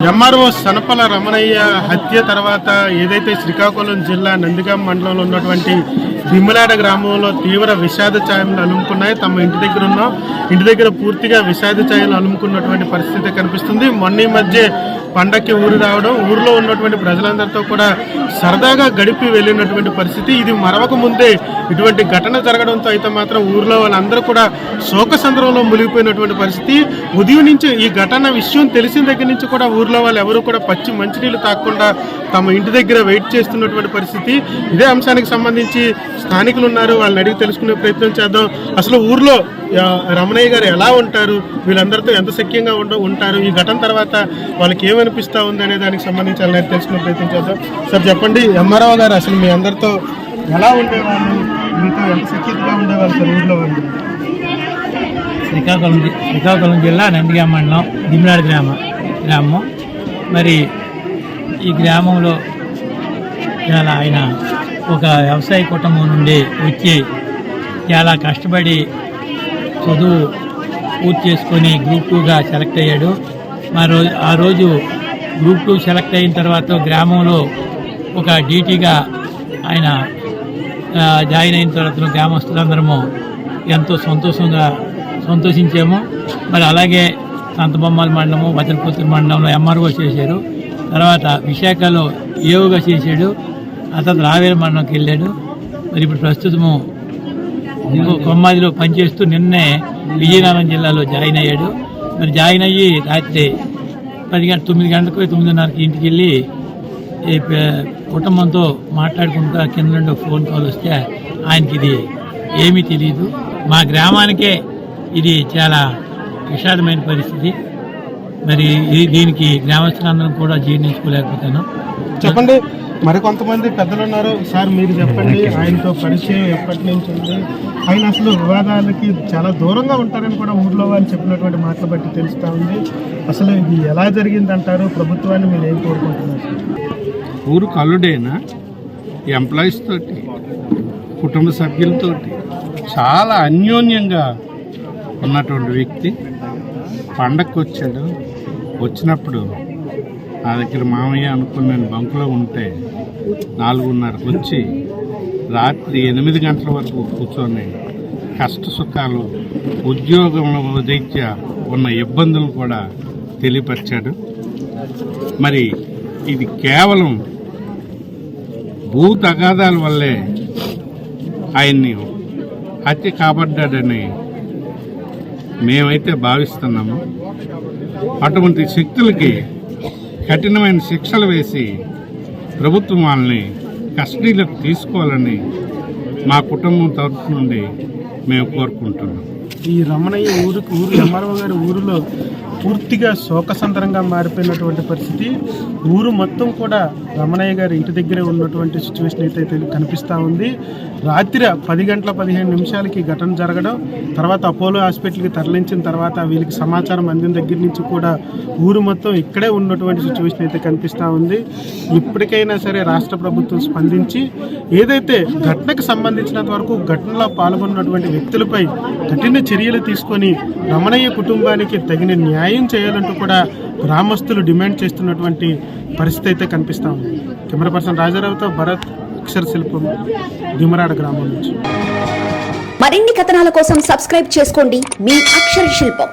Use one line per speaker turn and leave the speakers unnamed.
MRO Sanapala Ramanaiah హత్య తర్వాత ఏదైతే శ్రీకాకుళం జిల్లా నందిగామ మండలంలో ఉన్నటువంటి భీమలాడ గ్రామంలో తీవ్ర విషాద ఛాయలు అలుముకున్నాయి. తమ ఇంటి దగ్గర ఉన్నాం, ఇంటి దగ్గర పూర్తిగా విషాద ఛాయలు అలుముకున్నటువంటి పరిస్థితి కనిపిస్తుంది. మొన్న ఈ మధ్య పండక్కి ఊరు రావడం, ఊరిలో ఉన్నటువంటి ప్రజలందరితో కూడా సరదాగా గడిపి వెళ్ళినటువంటి పరిస్థితి. ఇది మరవక ముందే ఇటువంటి ఘటన జరగడంతో అయితే మాత్రం ఊరిలో వాళ్ళందరూ కూడా శోకసంద్రంలో మునిగిపోయినటువంటి పరిస్థితి. ఉదయం నుంచి ఈ ఘటన విషయం తెలిసిన దగ్గర నుంచి కూడా ఊరిలో వాళ్ళు ఎవరు కూడా పచ్చి మంచినీళ్ళు తాగకుండా తమ ఇంటి దగ్గర వెయిట్ చేస్తున్నటువంటి పరిస్థితి. ఇదే అంశానికి సంబంధించి స్థానికులు ఉన్నారు, వాళ్ళని అడిగి తెలుసుకునే ప్రయత్నం చేద్దాం. అసలు ఊర్లో రమణయ్య గారు ఎలా ఉంటారు, వీళ్ళందరితో ఎంత సఖ్యంగా ఉంటారు, ఈ ఘటన తర్వాత వాళ్ళకి ఏమనిపిస్తూ ఉంది అనే దానికి సంబంధించి వాళ్ళని తెలుసుకునే ప్రయత్నం చేద్దాం. సార్ చెప్పండి, ఎంఆర్ఓ గారు అసలు మీ అందరితో ఎలా ఉండేవాళ్ళు, మీతో ఎంత సఖ్యతగా ఉండేవాళ్ళు సార్ ఊర్లో వాళ్ళు?
శ్రీకాకుళం జిల్లా నందిగామ మండలం భీమలాడ గ్రామం. మరి ఈ గ్రామంలో చాలా ఆయన ఒక వ్యవసాయ కుటుంబం నుండి వచ్చి చాలా కష్టపడి చదువు పూర్తి చేసుకొని గ్రూప్ 2గా సెలెక్ట్ అయ్యాడు. ఆ రోజు గ్రూప్ 2 సెలెక్ట్ అయిన తర్వాత గ్రామంలో ఒక డీటీగా ఆయన జాయిన్ అయిన తర్వాత గ్రామస్తులందరము ఎంతో సంతోషించాము. మరి అలాగే సంతబొమ్మల మండలము, భద్రపుత్తూరు మండలంలో ఎంఆర్ఓ చేశారు. తర్వాత విశాఖలో ఏఓగా చేశాడు. ఆ తర్వాత రావేల మండలంకి వెళ్ళాడు. మరి ఇప్పుడు ప్రస్తుతము కొమ్మాదిలో పనిచేస్తూ నిన్నే విజయనగరం జిల్లాలో జాయిన్ అయ్యాడు. మరి జాయిన్ అయ్యి రాత్రి 9 గంటలకు 9:30కి ఇంటికి వెళ్ళి కుటుంబంతో మాట్లాడుకుంటూ కింద నుండి ఫోన్ కాల్ వస్తే ఆయనకి ఇది ఏమీ తెలియదు. మా గ్రామానికే ఇది చాలా విషాదమైన పరిస్థితి. మరి దీనికి గ్రామస్తులందరం కూడా జీర్ణించుకోలేకపోతాను.
చెప్పండి, మరి కొంతమంది పెద్దలు ఉన్నారు సార్, మీరు చెప్పండి, ఆయనతో పరిచయం ఎప్పటి నుంచి ఉంది, ఆయన అసలు వివాదాలకి చాలా దూరంగా ఉంటారని కూడా ఊర్లో వాళ్ళు చెప్పినటువంటి మాటలు బట్టి తెలుస్తూ ఉంది. అసలు ఇది ఎలా జరిగిందంటారు? ప్రభుత్వాన్ని మీరు ఏం కోరుకుంటున్నారు?
ఊరు కల్లుడైనా ఎంప్లాయీస్ తోటి, కుటుంబ సభ్యులతోటి చాలా అన్యోన్యంగా ఉన్నటువంటి వ్యక్తి పండగకు వచ్చాడు. వచ్చినప్పుడు నా దగ్గర మామయ్య అనుకుని నేను బంకులో ఉంటే 4:30కు వచ్చి రాత్రి 8 గంటల వరకు కూర్చొని కష్ట సుఖాలు, ఉద్యోగంలో రీత్యా ఉన్న ఇబ్బందులు కూడా తెలియపరిచాడు. మరి ఇది కేవలం భూ తగాదాల వల్లే ఆయన్ని హత్య కాబడ్డాడని మేమైతే భావిస్తున్నాము. అటువంటి శక్తులకి కఠినమైన శిక్షలు వేసి ప్రభుత్వం వాళ్ళని కస్టడీలోకి తీసుకోవాలని మా కుటుంబం తరఫు నుండి మేము కోరుకుంటున్నాం.
ఈ రమణయ్య ఊరు ఎంఆర్ఓ గారి ఊరిలో పూర్తిగా శోకసంద్రంగా మారిపోయినటువంటి పరిస్థితి. ఊరు మొత్తం కూడా రమణయ్య గారి ఇంటి దగ్గరే ఉన్నటువంటి సిచ్యువేషన్ అయితే కనిపిస్తూ ఉంది. రాత్రి 10:15 ఘటన జరగడం, తర్వాత అపోలో హాస్పిటల్కి తరలించిన తర్వాత వీళ్ళకి సమాచారం అందిన దగ్గర నుంచి కూడా ఊరు మొత్తం ఇక్కడే ఉన్నటువంటి సిచ్యువేషన్ అయితే కనిపిస్తూ ఉంది. ఇప్పటికైనా సరే రాష్ట్ర ప్రభుత్వం స్పందించి ఏదైతే ఘటనకు సంబంధించినంత వరకు ఘటనలో పాల్గొన్నటువంటి వ్యక్తులపై కఠిన చర్యలు తీసుకొని రమణయ్య కుటుంబానికి తగిన న్యాయం చేయాలంటూ కూడా గ్రామస్తులు డిమాండ్ చేస్తున్నటువంటి పరిస్థితి అయితే కనిపిస్తూ ఉంది. కెమెరా పర్సన్ రాజారావుతో భరత్, అక్షర శిల్పం, భీమలాడ గ్రామం నుంచి.
మరిన్ని కథనాల కోసం సబ్స్క్రైబ్ చేసుకోండి మీ అక్షర శిల్పం.